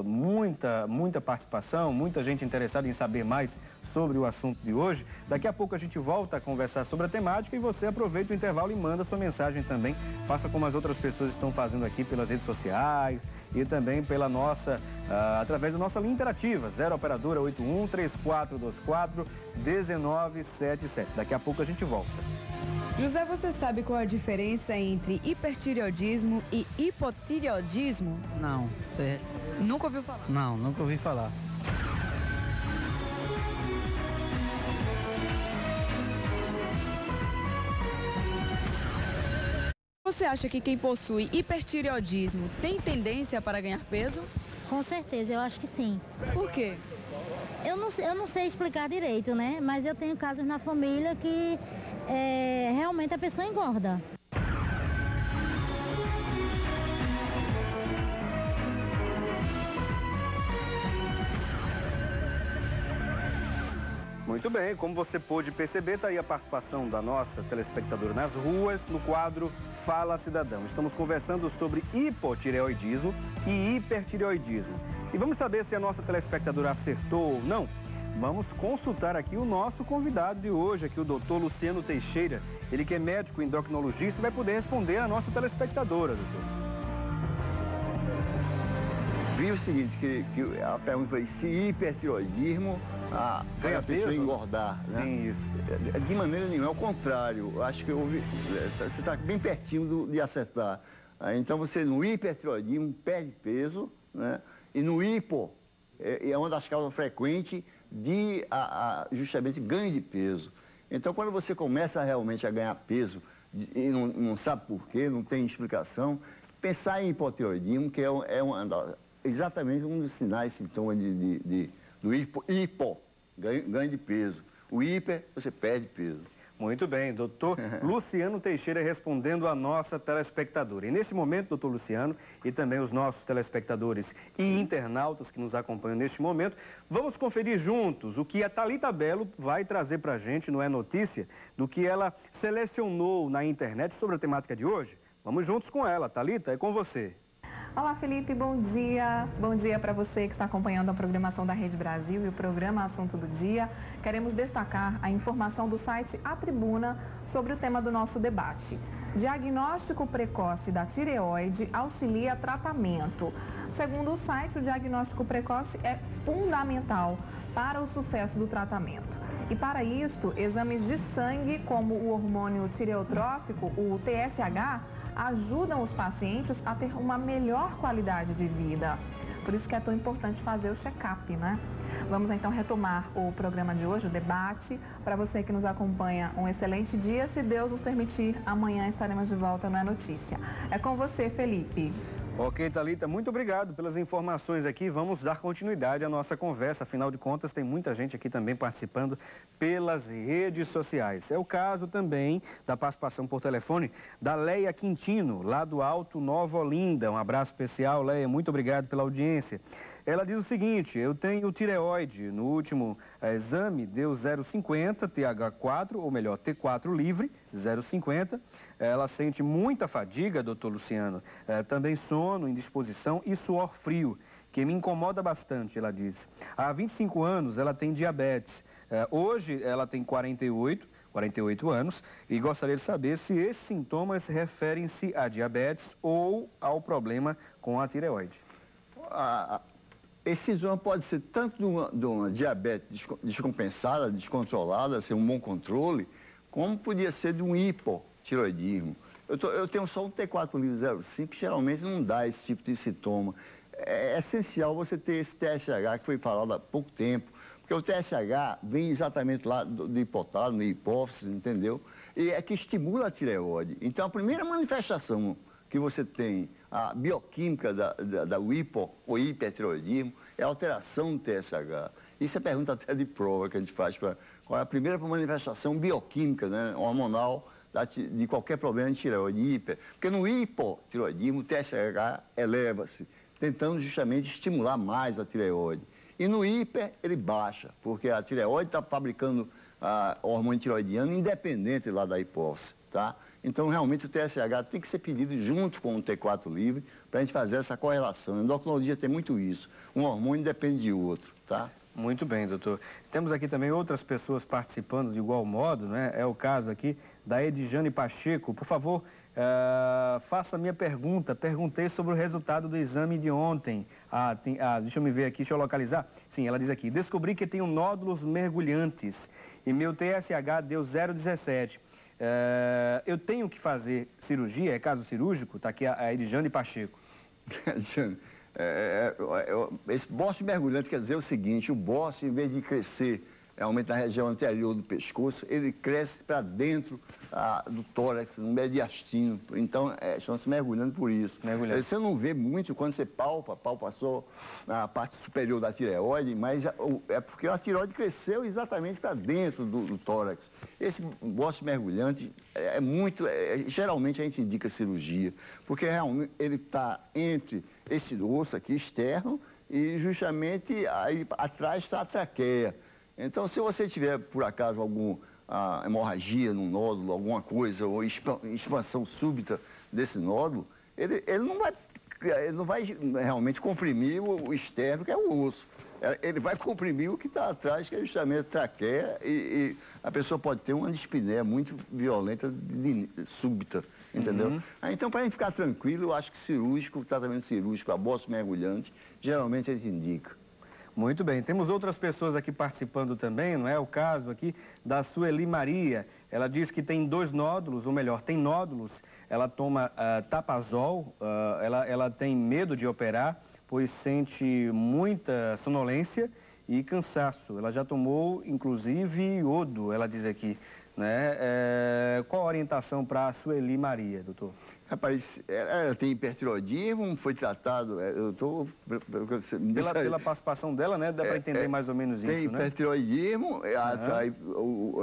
muita participação, muita gente interessada em saber mais sobre o assunto de hoje. Daqui a pouco a gente volta a conversar sobre a temática e você aproveita o intervalo e manda sua mensagem também. Faça como as outras pessoas estão fazendo aqui pelas redes sociais e também pela através da nossa linha interativa, 0 operadora 81 3424 1977. Daqui a pouco a gente volta. José, você sabe qual a diferença entre hipertireoidismo e hipotireoidismo? Não, você... Nunca ouviu falar? Não, nunca ouvi falar. Você acha que quem possui hipertireoidismo tem tendência para ganhar peso? Com certeza, eu acho que sim. Por quê? Eu não sei explicar direito, né? Mas eu tenho casos na família que realmente a pessoa engorda. Muito bem, como você pôde perceber, está aí a participação da nossa telespectadora nas ruas, no quadro Fala Cidadão. Estamos conversando sobre hipotireoidismo e hipertireoidismo. E vamos saber se a nossa telespectadora acertou ou não? Vamos consultar aqui o nosso convidado de hoje, aqui o doutor Luciano Teixeira. Ele que é médico endocrinologista e vai poder responder a nossa telespectadora, doutor. Vi o seguinte, que a pergunta foi se hipertiroidismo ganha peso, engordar, né? Sim, isso. De maneira nenhuma, é o contrário. Eu acho que você está bem pertinho de acertar. Então você no hipertiroidismo perde peso, né? E no hipo é uma das causas frequentes de justamente ganho de peso. Então quando você começa realmente a ganhar peso e não sabe por quê, não tem explicação, pensar em hipotiroidismo, que é exatamente um dos sinais, sintomas do do hipo, ganho de peso. O hiper, você perde peso. Muito bem, doutor Luciano Teixeira respondendo a nossa telespectadora. E nesse momento, doutor Luciano, e também os nossos telespectadores e internautas que nos acompanham neste momento, vamos conferir juntos o que a Thalita Belo vai trazer para a gente, não é notícia, do que ela selecionou na internet sobre a temática de hoje. Vamos juntos com ela. Thalita, é com você. Olá, Felipe, bom dia. Bom dia para você que está acompanhando a programação da Rede Brasil e o programa Assunto do Dia. Queremos destacar a informação do site A Tribuna sobre o tema do nosso debate. Diagnóstico precoce da tireoide auxilia tratamento. Segundo o site, o diagnóstico precoce é fundamental para o sucesso do tratamento. E para isto, exames de sangue como o hormônio tireotrófico, o TSH, ajudam os pacientes a ter uma melhor qualidade de vida. Por isso que é tão importante fazer o check-up, né? Vamos então retomar o programa de hoje, o debate. Para você que nos acompanha, um excelente dia. Se Deus nos permitir, amanhã estaremos de volta no É Notícia. É com você, Felipe. Ok, Thalita, muito obrigado pelas informações aqui. Vamos dar continuidade à nossa conversa. Afinal de contas, tem muita gente aqui também participando pelas redes sociais. É o caso também da participação por telefone da Leia Quintino, lá do Alto Nova Olinda. Um abraço especial, Leia. Muito obrigado pela audiência. Ela diz o seguinte: eu tenho tireoide. No último exame deu 0,50, TH4, ou melhor, T4 livre, 0,50. Ela sente muita fadiga, doutor Luciano, também sono, indisposição e suor frio, que me incomoda bastante, ela diz. Há 25 anos ela tem diabetes. Hoje ela tem 48 anos e gostaria de saber se esses sintomas referem-se a diabetes ou ao problema com a tireoide. Esse sintoma pode ser tanto de uma diabetes descompensada, descontrolada, sem um bom controle, como podia ser de um hipotireoidismo. Eu tenho só um T4 livre 0,5, que geralmente não dá esse tipo de sintoma. É essencial você ter esse TSH, que foi falado há pouco tempo, porque o TSH vem exatamente lá do hipotálamo, hipófise, entendeu? E é que estimula a tireoide. Então, a primeira manifestação que você tem, a bioquímica da hipo ou hipertireoidismo, é a alteração do TSH. Isso é pergunta até de prova que a gente faz para qual é a primeira manifestação bioquímica, né, hormonal, de qualquer problema de tireoide hiper. Porque no hipotireoidismo o TSH eleva-se, tentando justamente estimular mais a tireoide. E no hiper ele baixa, porque a tireoide está fabricando hormônio tireoidiano independente lá da hipófise, tá? Então, realmente, o TSH tem que ser pedido junto com o T4 livre para a gente fazer essa correlação. A endocrinologia tem muito isso. Um hormônio depende de outro, tá? Muito bem, doutor. Temos aqui também outras pessoas participando de igual modo, né? É o caso aqui da Edjane Pacheco. Por favor, faça a minha pergunta. Perguntei sobre o resultado do exame de ontem. Deixa eu me ver aqui, deixa eu localizar. Sim, ela diz aqui: descobri que tenho nódulos mergulhantes e meu TSH deu 0,17. Eu tenho que fazer cirurgia? É caso cirúrgico? Está aqui a Edjane Pacheco. Edjane, esse bócio mergulhante quer dizer o seguinte: o bócio, em vez de crescer realmente na região anterior do pescoço, ele cresce para dentro do tórax, no mediastino. Então, chama-se mergulhante por isso. Mergulhante. Você não vê muito quando você palpa só na parte superior da tireoide, mas é porque a tireoide cresceu exatamente para dentro do tórax. Esse bócio mergulhante geralmente a gente indica cirurgia, porque realmente ele está entre esse osso aqui externo e justamente aí atrás está a traqueia. Então, se você tiver, por acaso, alguma hemorragia no nódulo, alguma coisa, ou expansão súbita desse nódulo, ele não vai realmente comprimir o externo, que é o osso. Ele vai comprimir o que está atrás, que é justamente a traqueia, e a pessoa pode ter uma dispneia muito violenta, súbita, entendeu? Uhum. Então, para a gente ficar tranquilo, eu acho que cirúrgico, tratamento cirúrgico, a bócio mergulhante, geralmente a gente indica. Muito bem, temos outras pessoas aqui participando também, não é? O caso aqui da Sueli Maria. Ela diz que tem 2 nódulos, ou melhor, tem nódulos. Ela toma Tapazol, ela tem medo de operar, pois sente muita sonolência e cansaço. Ela já tomou, inclusive, iodo, ela diz aqui. né? Qual a orientação para a Sueli Maria, doutor? Rapaz, ela tem hipertiroidismo, foi tratado, eu estou... Pela participação dela, né? Dá para entender mais ou menos isso, né? Tem hipertiroidismo,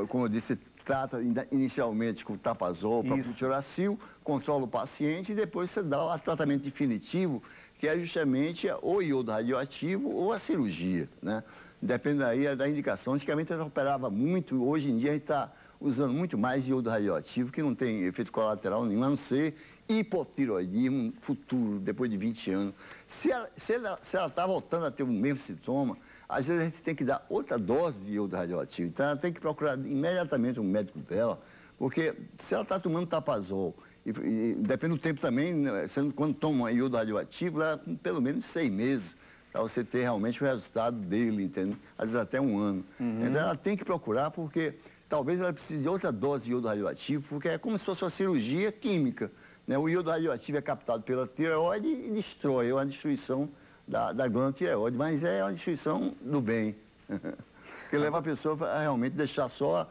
como eu disse, trata inicialmente com tapazol, propiltioracil, controla o paciente e depois você dá o tratamento definitivo, que é justamente o iodo radioativo ou a cirurgia, né? Depende aí da indicação. Antigamente a gente operava muito, hoje em dia a gente está usando muito mais iodo radioativo, que não tem efeito colateral nenhum, a não ser hipotiroidismo futuro, depois de 20 anos. Se ela está voltando a ter o mesmo sintoma, às vezes a gente tem que dar outra dose de iodo radioativo. Então ela tem que procurar imediatamente um médico dela, porque se ela está tomando tapazol, e depende do tempo também, né, quando toma iodo radioativo, leva pelo menos 6 meses para você ter realmente o resultado dele, entende? Às vezes até 1 ano. Então ela tem que procurar, porque talvez ela precise de outra dose de iodo radioativo, porque é como se fosse uma cirurgia química, né? O iodo radioativo é captado pela tireoide e destrói, é uma destruição da glândula tireoide, mas é uma destruição do bem, que leva a pessoa a realmente deixar só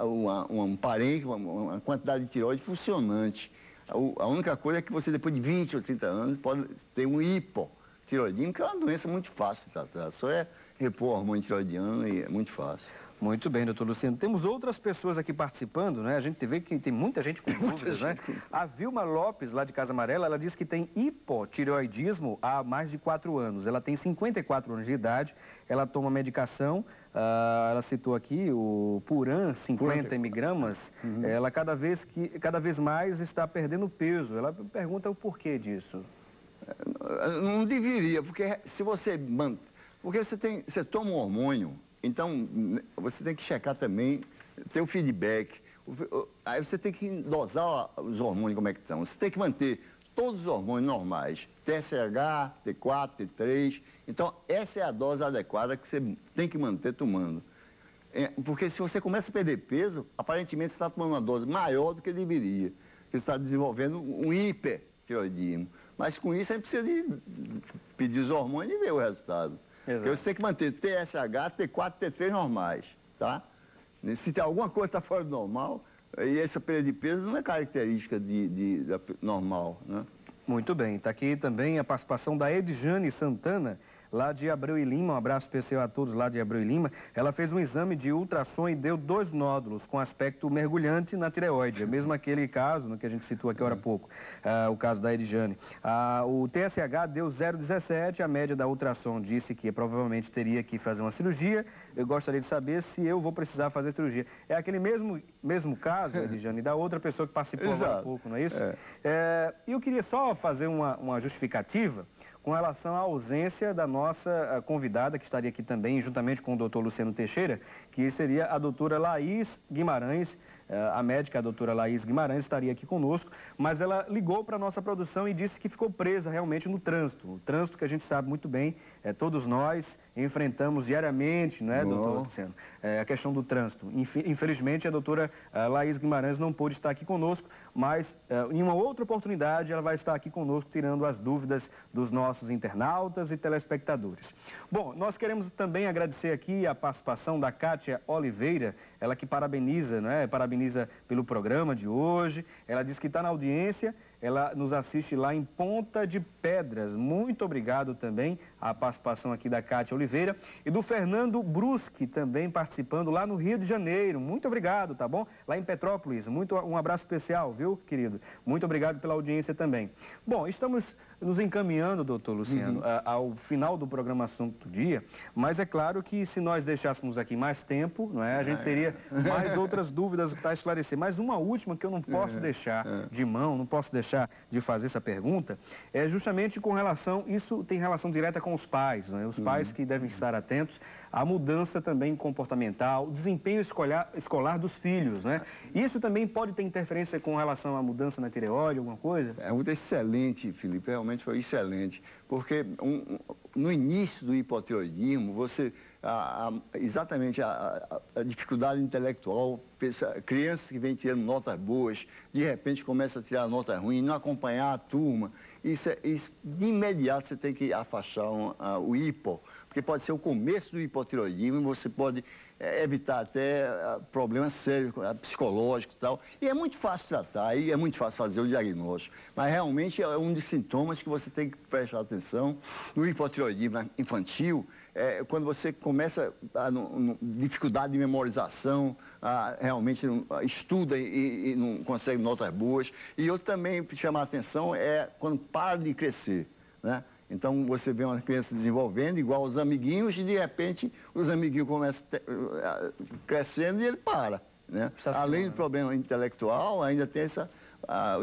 um parênquima, uma quantidade de tireoide funcionante. A única coisa é que você, depois de 20 ou 30 anos, pode ter um hipotireoidismo, que é uma doença muito fácil de tratar, só é repor hormônio tireoidiano e é muito fácil. Muito bem, doutor Luciano. Temos outras pessoas aqui participando, né? A gente vê que tem muita gente com dúvidas, né? A Vilma Lopes, lá de Casa Amarela, ela diz que tem hipotireoidismo há mais de 4 anos. Ela tem 54 anos de idade, ela toma medicação, ela citou aqui o Puran, 50 miligramas. Ela cada vez mais está perdendo peso. Ela pergunta o porquê disso. Não deveria, porque se você... Porque você toma um hormônio, então você tem que checar também, ter o feedback. Aí você tem que dosar os hormônios como é que estão. Você tem que manter todos os hormônios normais, TSH, T4, T3. Então essa é a dose adequada que você tem que manter tomando. Porque se você começa a perder peso, aparentemente você está tomando uma dose maior do que deveria. Você está desenvolvendo um hipertireoidismo. Mas com isso a gente precisa de pedir os hormônios e ver o resultado. Porque você tem que manter TSH, T4, T3 normais, tá? Se tem alguma coisa que está fora do normal, e essa perda de peso não é característica da normal, né? Muito bem. Está aqui também a participação da Edjane Santana, lá de Abreu e Lima. Um abraço especial a todos lá de Abreu e Lima. Ela fez um exame de ultrassom e deu 2 nódulos com aspecto mergulhante na tireoide. É mesmo aquele caso que a gente citou aqui há pouco, o caso da Edjane. O TSH deu 0,17, a média da ultrassom disse que provavelmente teria que fazer uma cirurgia. Eu gostaria de saber se eu vou precisar fazer cirurgia. É aquele mesmo caso, Edjane, da outra pessoa que participou agora há pouco, não é isso? E eu queria só fazer uma justificativa com relação à ausência da nossa convidada, que estaria aqui também, juntamente com o doutor Luciano Teixeira, que seria a doutora Laís Guimarães. A médica, a doutora Laís Guimarães, estaria aqui conosco, mas ela ligou para a nossa produção e disse que ficou presa realmente no trânsito. O trânsito que a gente sabe muito bem, todos nós enfrentamos diariamente, não é, doutor Luciano? A questão do trânsito. Infelizmente, a doutora Laís Guimarães não pôde estar aqui conosco, mas em uma outra oportunidade ela vai estar aqui conosco tirando as dúvidas dos nossos internautas e telespectadores. Bom, nós queremos também agradecer aqui a participação da Kátia Oliveira, ela que parabeniza, né? Parabeniza pelo programa de hoje. Ela diz que está na audiência, ela nos assiste lá em Ponta de Pedras. Muito obrigado também à participação aqui da Kátia Oliveira e do Fernando Bruschi também participando lá no Rio de Janeiro. Muito obrigado, tá bom? Lá em Petrópolis. Um abraço especial, viu, querido? Muito obrigado pela audiência também. Bom, estamos nos encaminhando, doutor Luciano, ao final do programa Assunto do Dia, mas é claro que se nós deixássemos aqui mais tempo, não é, a gente teria mais outras dúvidas para esclarecer. Mas uma última que eu não posso deixar de mão, não posso deixar de fazer essa pergunta, é justamente com relação, isso tem relação direta com os pais, não é? Os pais que devem estar atentos à mudança também comportamental, o desempenho escolar dos filhos, né? Isso também pode ter interferência com relação à mudança na tireoide, alguma coisa? É muito excelente, Felipe, realmente foi excelente, porque no início do hipotireoidismo, exatamente a dificuldade intelectual, crianças que vêm tirando notas boas, de repente começam a tirar notas ruins, não acompanhar a turma, isso de imediato você tem que afastar o hipo, porque pode ser o começo do hipotireoidismo e você pode evitar até problemas sérios, psicológicos e tal. E é muito fácil tratar, e é muito fácil fazer o diagnóstico. Mas realmente é um dos sintomas que você tem que prestar atenção. No hipotireoidismo infantil, quando você começa a dificuldade de memorização, realmente estuda e não consegue notas boas. E outro também que chama a atenção é quando para de crescer, né? Então, você vê uma criança desenvolvendo igual os amiguinhos e, de repente, os amiguinhos começam crescendo e ele para, né? Além do problema intelectual, ainda tem essa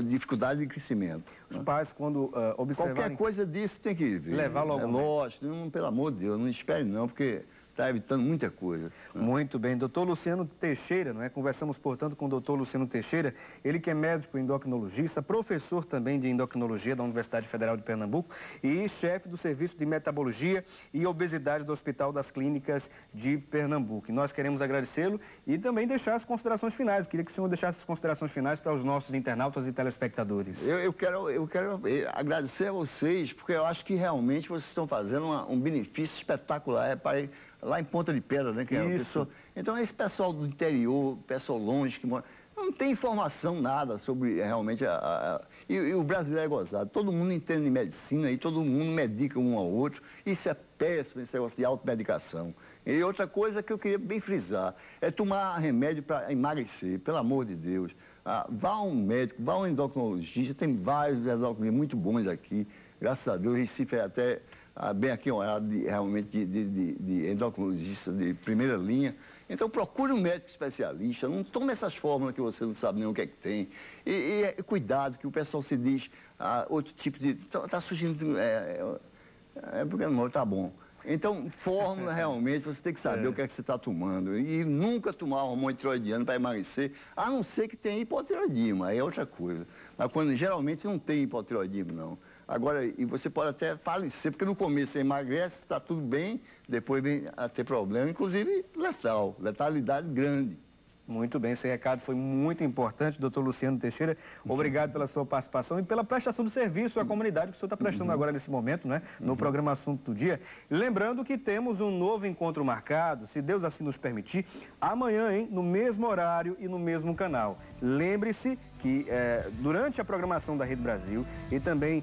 dificuldade de crescimento. Os pais, quando observarem... Qualquer coisa disso tem que ver. Levar logo. Lógico, pelo amor de Deus, não espere não, porque está evitando muita coisa. Muito bem. Doutor Luciano Teixeira, não é? Conversamos, portanto, com o doutor Luciano Teixeira, ele que é médico endocrinologista, professor também de endocrinologia da Universidade Federal de Pernambuco e chefe do Serviço de Metabologia e Obesidade do Hospital das Clínicas de Pernambuco. E nós queremos agradecê-lo e também deixar as considerações finais. Queria que o senhor deixasse as considerações finais para os nossos internautas e telespectadores. Eu quero agradecer a vocês, porque eu acho que realmente vocês estão fazendo um benefício espetacular para ir lá em Ponta de Pedra, né? Que é uma pessoa... Então, esse pessoal do interior, pessoal longe, que mora... não tem informação nada sobre realmente E o brasileiro é gozado. Todo mundo entende de medicina e todo mundo medica um ao outro. Isso é péssimo, esse negócio de automedicação. E outra coisa que eu queria bem frisar, é tomar remédio para emagrecer, pelo amor de Deus. Vá a um médico, vá a um endocrinologista, tem vários endocrinologistas muito bons aqui. Graças a Deus, o Recife é até... bem aqui realmente de endocrinologista de primeira linha. Então procure um médico especialista, não tome essas fórmulas que você não sabe nem o que é que tem. E cuidado, que o pessoal se diz outro tipo de... Está surgindo... porque não está bom. Então, fórmula realmente, você tem que saber o que é que você está tomando. E nunca tomar hormônio tiroidiano para emagrecer, a não ser que tenha hipotireoidismo, aí é outra coisa. Mas quando geralmente não tem hipotireoidismo, não. Agora, e você pode até falecer, porque no começo você emagrece, está tudo bem, depois vem a ter problema, inclusive letalidade grande. Muito bem, esse recado foi muito importante, doutor Luciano Teixeira. Obrigado pela sua participação e pela prestação do serviço à comunidade que o senhor está prestando agora nesse momento, né? No programa Assunto do Dia. Lembrando que temos um novo encontro marcado, se Deus assim nos permitir, amanhã, hein? No mesmo horário e no mesmo canal. Lembre-se que durante a programação da Rede Brasil e também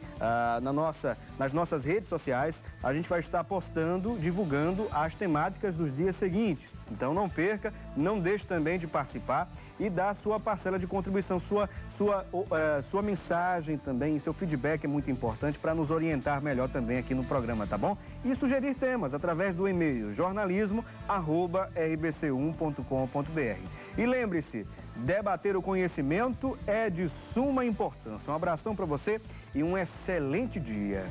nas nossas redes sociais, a gente vai estar postando, divulgando as temáticas dos dias seguintes. Então não perca, não deixe também de participar e dar a sua parcela de contribuição, sua mensagem também, seu feedback é muito importante para nos orientar melhor também aqui no programa, tá bom? E sugerir temas através do e-mail jornalismo@rbc1.com.br. E lembre-se, debater o conhecimento é de suma importância. Um abração para você e um excelente dia.